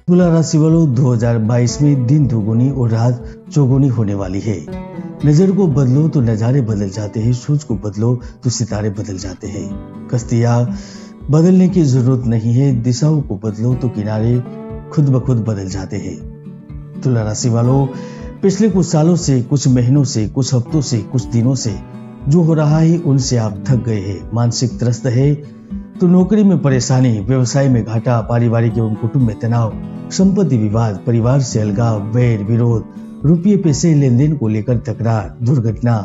तुला राशि वालों 2022 में दिन दुगुनी और रात चौगुनी होने वाली है। नजर को बदलो तो नजारे बदल जाते हैं, सोच को बदलो तो सितारे बदल जाते हैं। कश्तियां बदलने की जरूरत नहीं है, दिशाओं को बदलो तो किनारे खुद ब खुद बदल जाते हैं। तुला राशि वालों, पिछले कुछ सालों से, कुछ महीनों से, कुछ हफ्तों से, कुछ दिनों से जो हो रहा है उनसे आप थक गए हैं, मानसिक त्रस्त है। तो नौकरी में परेशानी, व्यवसाय में घाटा, पारिवारिक एवं कुटुंब में तनाव, संपत्ति विवाद, परिवार से अलगाव, वैर विरोध, रुपये पैसे लेन-देन को लेकर तकरार, दुर्घटना,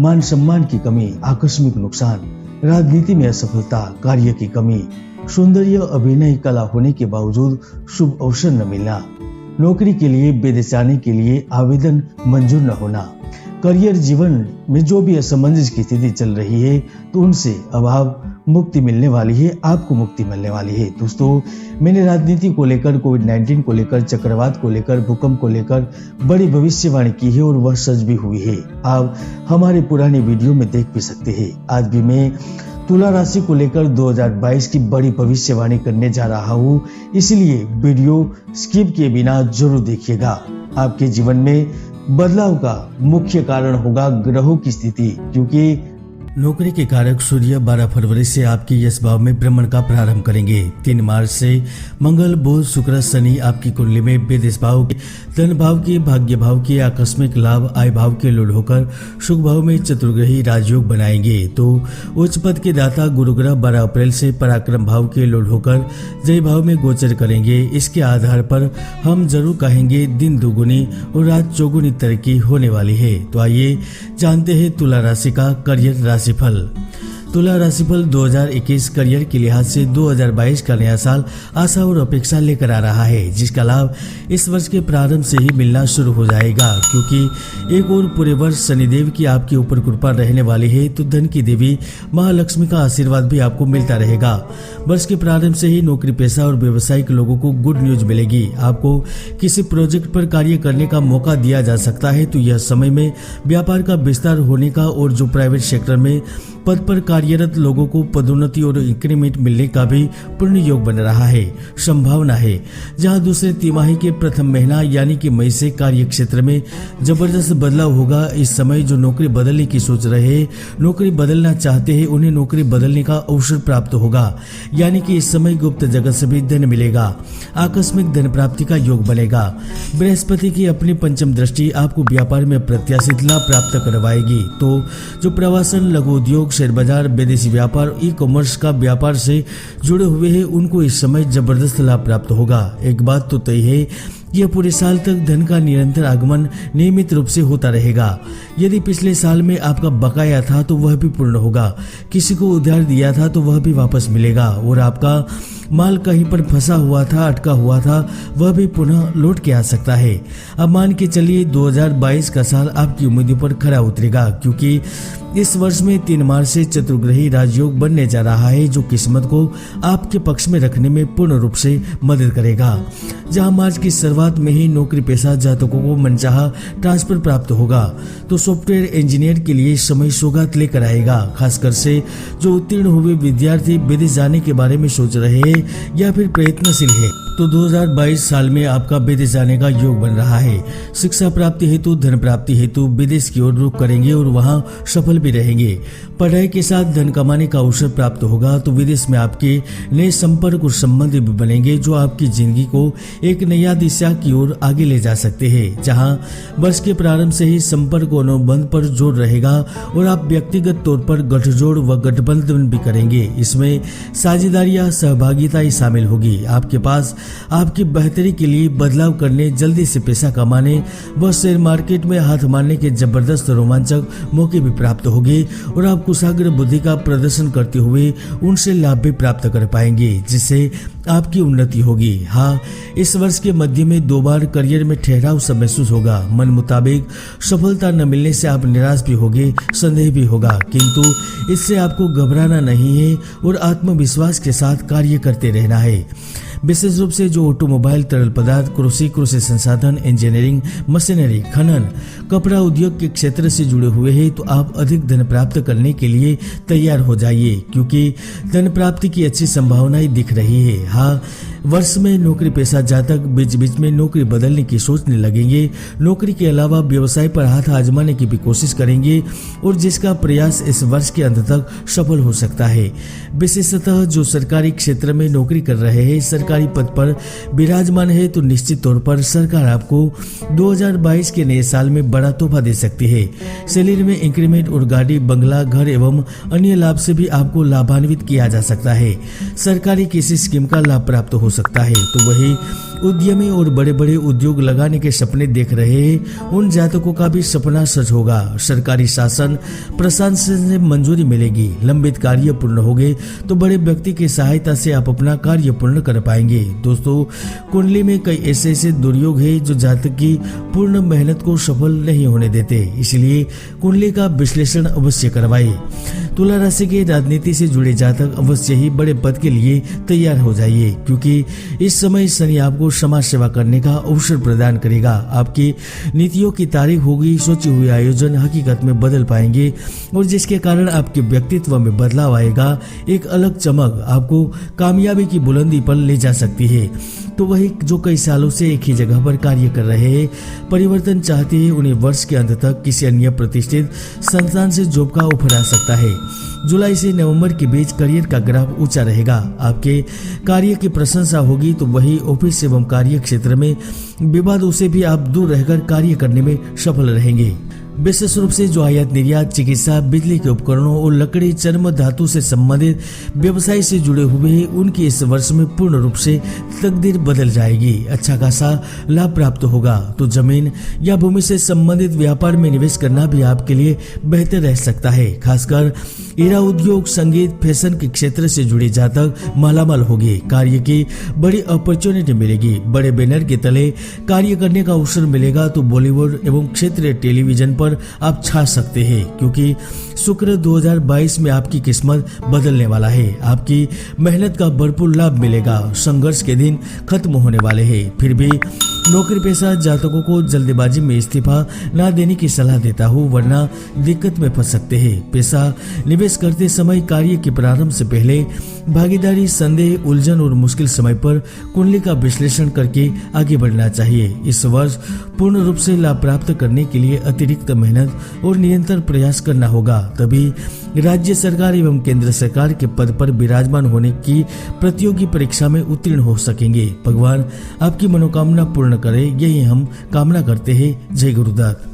मान सम्मान की कमी, आकस्मिक नुकसान, राजनीति में असफलता, कार्य की कमी, सौंदर्य अभिनय कला होने के बावजूद शुभ अवसर न मिलना, नौकरी के लिए विदेश जाने के लिए आवेदन मंजूर न होना, करियर जीवन में जो भी असमंजस की स्थिति चल रही है तो उनसे अब मुक्ति मिलने वाली है, आपको मुक्ति मिलने वाली है। दोस्तों, मैंने राजनीति को लेकर, कोविड-19 को लेकर, चक्रवात को लेकर, भूकंप को लेकर बड़ी भविष्यवाणी की है और वह सच भी हुई है। आप हमारे पुराने वीडियो में देख भी सकते हैं। आज भी मैं तुला राशि को लेकर 2022 की बड़ी भविष्यवाणी करने जा रहा हूँ, इसलिए वीडियो स्किप किए बिना जरूर देखिएगा। आपके जीवन में बदलाव का मुख्य कारण होगा ग्रहों की स्थिति, क्योंकि नौकरी के कारक सूर्य 12 फरवरी से आपके यश भाव में भ्रमण का प्रारंभ करेंगे। 3 मार्च से मंगल, बुध, शुक्र, शनि आपकी कुंडली में विदेश भाव के, धन भाव के, भाग्य भाव के, आकस्मिक लाभ, आय भाव के लोड होकर सुख भाव में चतुर्ग्रही राजयोग बनाएंगे। तो उच्च पद के दाता गुरु ग्रह 12 अप्रैल से पराक्रम भाव के लोड होकर जय भाव में गोचर करेंगे। इसके आधार पर हम जरूर कहेंगे दिन दुगुनी और रात चौगुनी तरक्की होने वाली है। तो आइए जानते हैं तुला राशि का करियर राशिफल। तुला राशिफल 2021 करियर के लिहाज से 2022 का नया साल आशा और अपेक्षा लेकर आ रहा है, जिसका लाभ इस वर्ष के प्रारंभ से ही मिलना शुरू हो जाएगा, क्योंकि एक और पूरे वर्ष शनिदेव की आपके ऊपर कृपा रहने वाली है। तो धन की देवी महालक्ष्मी का आशीर्वाद भी आपको मिलता रहेगा। वर्ष के प्रारंभ से ही नौकरी पेशा और व्यावसायिक लोगों को गुड न्यूज मिलेगी। आपको किसी प्रोजेक्ट पर कार्य करने का मौका दिया जा सकता है। तो यह समय में व्यापार का विस्तार होने का और जो प्राइवेट सेक्टर में पद पर कार्यरत लोगों को पदोन्नति और इंक्रीमेंट मिलने का भी पूर्ण योग बन रहा है, संभावना है। जहां दूसरे तिमाही के प्रथम महीना यानी कि मई से कार्य क्षेत्र में जबरदस्त बदलाव होगा। इस समय जो नौकरी बदलने की सोच रहे हैं, नौकरी बदलना चाहते हैं, उन्हें नौकरी बदलने का अवसर प्राप्त होगा, यानी कि इस समय गुप्त जगत से भी धन मिलेगा, आकस्मिक धन प्राप्ति का योग बनेगा। बृहस्पति की अपनी पंचम दृष्टि आपको व्यापार में प्रत्याशित लाभ प्राप्त करवाएगी। तो जो प्रवासन, लघु उद्योग, शेयर बाजार, विदेशी व्यापार, ई कॉमर्स का व्यापार से जुड़े हुए हैं, उनको इस समय जबरदस्त लाभ प्राप्त होगा। एक बात तो तय है, यह पूरे साल तक धन का निरंतर आगमन नियमित रूप से होता रहेगा। यदि पिछले साल में आपका बकाया था तो वह भी पूर्ण होगा, किसी को उधार दिया था तो वह भी वापस मिलेगा, और आपका माल कहीं पर फंसा हुआ था, अटका हुआ था, वह भी पुनः लौट के आ सकता है। अब मान के चलिए 2022 का साल आपकी उम्मीदों पर खरा उतरेगा, क्योंकि इस वर्ष में 3 मार्च से चतुर्ग्रही राजयोग बनने जा रहा है, जो किस्मत को आपके पक्ष में रखने में पूर्ण रूप से मदद करेगा। जहां मार्च की शुरुआत में ही नौकरी पेशा जातकों को मनचाहा ट्रांसफर प्राप्त होगा, तो सॉफ्टवेयर इंजीनियर के लिए समय सौगात लेकर आएगा। खासकर से जो उत्तीर्ण हुए विद्यार्थी विदेश जाने के बारे में सोच रहे हैं या फिर प्रयत्नशील है, तो 2022 साल में आपका विदेश जाने का योग बन रहा है। शिक्षा प्राप्ति हेतु, धन प्राप्ति हेतु विदेश की ओर रुख करेंगे और वहां सफल भी रहेंगे। पढ़ाई के साथ धन कमाने का अवसर प्राप्त होगा। तो विदेश में आपके नए संपर्क और संबंध भी बनेंगे, जो आपकी जिंदगी को एक नया दिशा की ओर आगे ले जा सकते हैं। जहां वर्ष के प्रारंभ से ही संपर्क और अनुबंध पर जोर रहेगा और आप व्यक्तिगत तौर पर गठजोड़ व गठबंधन भी करेंगे। इसमें साझेदारियां, सहभागिता शामिल होगी। आपके पास आपकी बेहतरी के लिए बदलाव करने, जल्दी से पैसा कमाने व शेयर मार्केट में हाथ मारने के जबरदस्त रोमांचक मौके भी प्राप्त होंगे, और आप कुशाग्र बुद्धि का प्रदर्शन करते हुए उनसे लाभ भी प्राप्त कर पाएंगे, जिससे आपकी उन्नति होगी। हाँ, इस वर्ष के मध्य में 2 बार करियर में ठहराव सा महसूस होगा। मन मुताबिक सफलता न मिलने से आप निराश भी होंगे, संदेह भी होगा, किंतु इससे आपको घबराना नहीं है और आत्मविश्वास के साथ कार्य करते रहना है। विशेष रूप से जो ऑटोमोबाइल, तरल पदार्थ, कृषि संसाधन, इंजीनियरिंग, मशीनरी, खनन, कपड़ा उद्योग के क्षेत्र से जुड़े हुए हैं तो आप अधिक धन प्राप्त करने के लिए तैयार हो जाइए, क्योंकि धन प्राप्ति की अच्छी संभावनाएं दिख रही है। हाँ, वर्ष में नौकरी पेशा जातक बीच बीच में नौकरी बदलने की सोचने लगेंगे। नौकरी के अलावा व्यवसाय पर हाथ आजमाने की भी कोशिश करेंगे और जिसका प्रयास इस वर्ष के अंत तक सफल हो सकता है। विशेषतः जो सरकारी क्षेत्र में नौकरी कर रहे हैं, सरकारी पद पर विराजमान है, तो निश्चित तौर पर सरकार आपको 2022 के नए साल में बड़ा तोहफा दे सकती है। सैलरी में इंक्रीमेंट और गाड़ी, बंगला, घर एवं अन्य लाभ से भी आपको लाभान्वित किया जा सकता है। सरकारी किसी स्कीम का लाभ प्राप्त हो सकता है। तो वही उद्यमी और बड़े बड़े उद्योग लगाने के सपने देख रहे हैं, उन जातकों का भी सपना सच होगा। सरकारी शासन प्रशासन से मंजूरी मिलेगी। लंबित कार्य पूर्ण हो गए तो बड़े व्यक्ति की सहायता से आप अपना कार्य पूर्ण कर पाएंगे। दोस्तों, कुंडली में कई ऐसे दुर्योग है जो जातक की पूर्ण मेहनत को सफल नहीं होने देते, इसलिए कुंडली का विश्लेषण अवश्य करवाइए। तुला राशि के राजनीति से जुड़े जातक अवश्य ही बड़े पद के लिए तैयार हो जाइए, क्योंकि इस समय शनि आपको समाज सेवा करने का अवसर प्रदान करेगा। आपकी नीतियों की तारीफ होगी, सोचे हुए आयोजन हकीकत में बदल पाएंगे और जिसके कारण आपके व्यक्तित्व में बदलाव आएगा। एक अलग चमक आपको कामयाबी की बुलंदी पर ले जा सकती है। तो वही जो कई सालों से एक ही जगह पर कार्य कर रहे हैं, परिवर्तन चाहते हैं, उन्हें वर्ष के अंत तक किसी अन्य प्रतिष्ठित संस्थान से जॉब का ऑफर आ सकता है। जुलाई से नवंबर के बीच करियर का ग्राफ ऊंचा रहेगा। आपके कार्य की प्रशंसा होगी, तो वही ऑफिस एवं कार्य क्षेत्र में विवादों से भी आप दूर रहकर कार्य करने में सफल रहेंगे। विशेष रूप से जो आयात निर्यात, चिकित्सा, बिजली के उपकरणों और लकड़ी, चर्म धातु से संबंधित व्यवसाय से जुड़े हुए हैं, उनकी इस वर्ष में पूर्ण रूप से तकदीर बदल जाएगी। अच्छा खासा लाभ प्राप्त होगा। तो जमीन या भूमि से संबंधित व्यापार में निवेश करना भी आपके लिए बेहतर रह सकता है। खासकर हीरा उद्योग, संगीत, फैशन के क्षेत्र से जुड़े जातक मालामाल होंगे। कार्य की बड़ी अपॉर्चुनिटी मिलेगी। बड़े बैनर के तले कार्य करने का अवसर मिलेगा। तो बॉलीवुड एवं क्षेत्रीय टेलीविजन पर आप छा सकते हैं, क्योंकि शुक्र 2022 में आपकी किस्मत बदलने वाला है। आपकी मेहनत का भरपूर लाभ मिलेगा। संघर्ष के दिन खत्म होने वाले हैं। फिर भी नौकरी पेशा जातकों को जल्दबाजी में इस्तीफा न देने की सलाह देता हूँ, वरना दिक्कत में फंस सकते हैं। पैसा निवेश करते समय कार्य के प्रारंभ से पहले भागीदारी, संदेह, उलझन और मुश्किल समय पर कुंडली का विश्लेषण करके आगे बढ़ना चाहिए। इस वर्ष पूर्ण रूप से लाभ प्राप्त करने के लिए अतिरिक्त मेहनत और निरंतर प्रयास करना होगा, तभी राज्य सरकार एवं केंद्र सरकार के पद पर विराजमान होने की प्रतियोगी परीक्षा में उत्तीर्ण हो सकेंगे। भगवान आपकी मनोकामना पूर्ण करे, यही हम कामना करते हैं। जय गुरुदत्त।